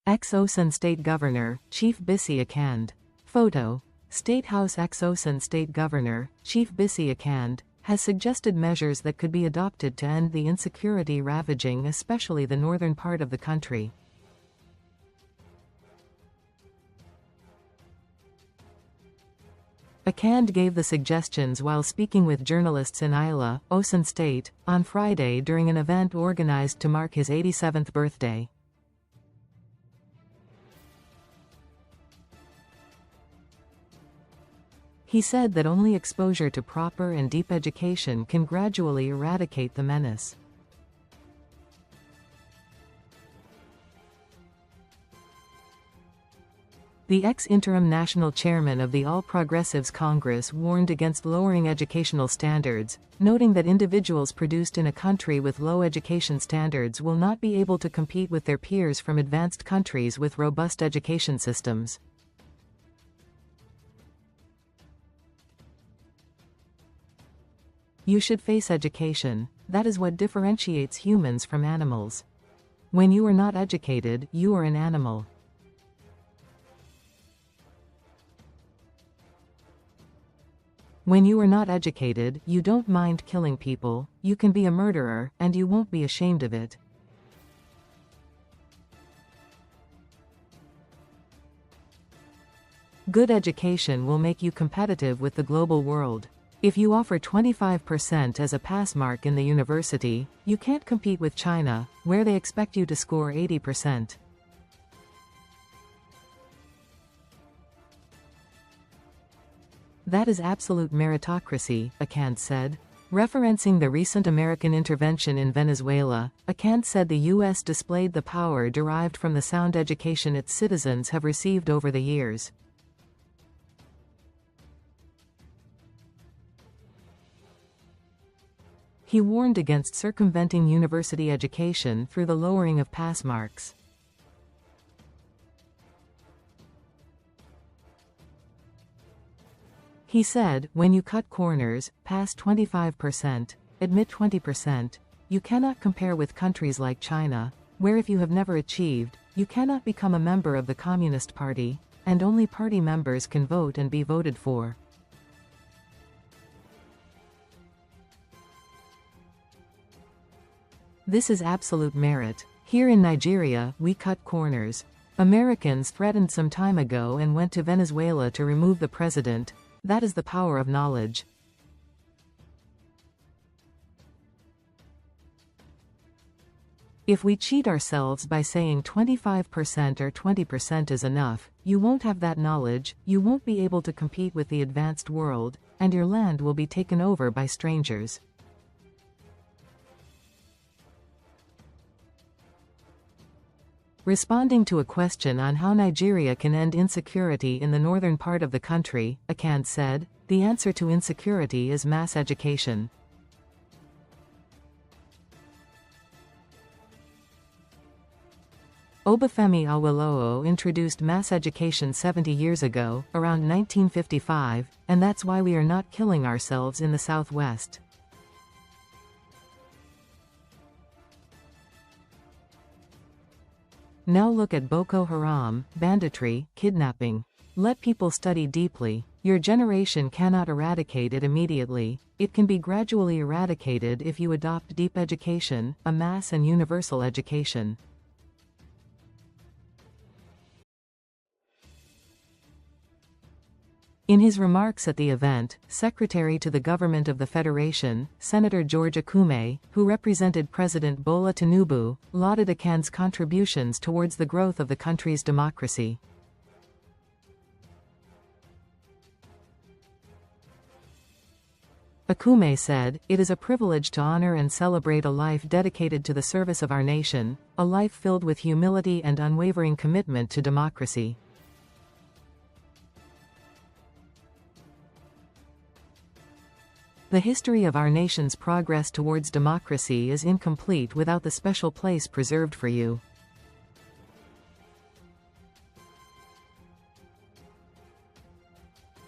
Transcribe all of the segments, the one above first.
Ex-Osun State Governor, Chief Bisi Akande. Photo. State House Ex-Osun State Governor, Chief Bisi Akande, has suggested measures that could be adopted to end the insecurity ravaging especially the northern part of the country. Akande gave the suggestions while speaking with journalists in Ila, Osun State, on Friday during an event organized to mark his 87th birthday. He said that only exposure to proper and deep education can gradually eradicate the menace. The ex-interim national chairman of the All Progressives Congress warned against lowering educational standards, noting that individuals produced in a country with low education standards will not be able to compete with their peers from advanced countries with robust education systems. You should face education. That is what differentiates humans from animals. When you are not educated, you are an animal. When you are not educated, you don't mind killing people, you can be a murderer, and you won't be ashamed of it. Good education will make you competitive with the global world. If you offer 25% as a pass mark in the university, you can't compete with China, where they expect you to score 80%. That is absolute meritocracy, Akande said. Referencing the recent American intervention in Venezuela, Akande said the U.S. displayed the power derived from the sound education its citizens have received over the years. He warned against circumventing university education through the lowering of pass marks. He said, when you cut corners, pass 25%, admit 20%, you cannot compare with countries like China, where if you have never achieved, you cannot become a member of the Communist Party, and only party members can vote and be voted for. This is absolute merit. Here in Nigeria, we cut corners. Americans threatened some time ago and went to Venezuela to remove the president. That is the power of knowledge. If we cheat ourselves by saying 25% or 20% is enough, you won't have that knowledge, you won't be able to compete with the advanced world, and your land will be taken over by strangers. Responding to a question on how Nigeria can end insecurity in the northern part of the country, Akande said, the answer to insecurity is mass education. Obafemi Awolowo introduced mass education 70 years ago, around 1955, and that's why we are not killing ourselves in the southwest. Now look at Boko Haram, banditry, kidnapping. Let people study deeply. Your generation cannot eradicate it immediately. It can be gradually eradicated if you adopt deep education, a mass and universal education. In his remarks at the event, Secretary to the Government of the Federation, Senator George Akume, who represented President Bola Tinubu, lauded Akande's contributions towards the growth of the country's democracy. Akume said, "It is a privilege to honor and celebrate a life dedicated to the service of our nation, a life filled with humility and unwavering commitment to democracy." The history of our nation's progress towards democracy is incomplete without the special place preserved for you.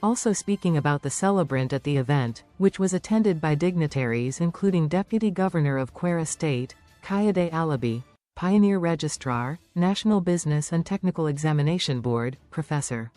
Also speaking about the celebrant at the event, which was attended by dignitaries including Deputy Governor of Kwara State, Kayode Alabi, Pioneer Registrar, National Business and Technical Examination Board, Professor.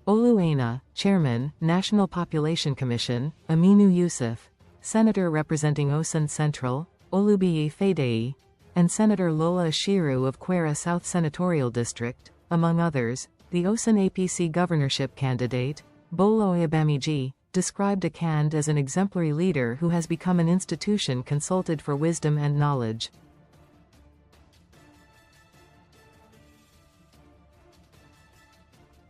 Oluena, Chairman, National Population Commission, Aminu Yusuf, Senator representing Osun Central, Olubiyi Fadeyi, and Senator Lola Ashiru of Kwara South Senatorial District, among others. The Osun APC governorship candidate, Bolo Oyebamiji, described Akande as an exemplary leader who has become an institution consulted for wisdom and knowledge.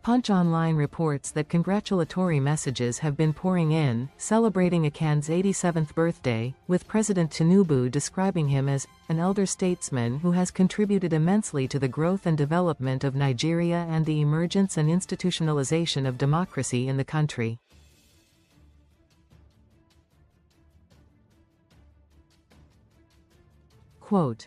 Punch Online reports that congratulatory messages have been pouring in, celebrating Akande's 87th birthday, with President Tinubu describing him as an elder statesman who has contributed immensely to the growth and development of Nigeria and the emergence and institutionalization of democracy in the country. Quote,